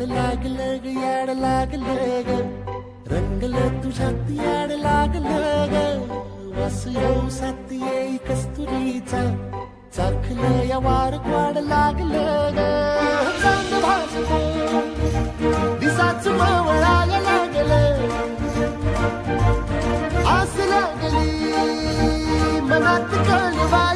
याड लागलं ग याड लागलं ग रंगलं तुझ्यात याड लागलं ग वास येऊ साथ येई कस्तुरीचा चाखलं या वार वाड लागलं ग चांद भासलं दिसाच मावळायला लागलं आस लागली मनात कळवा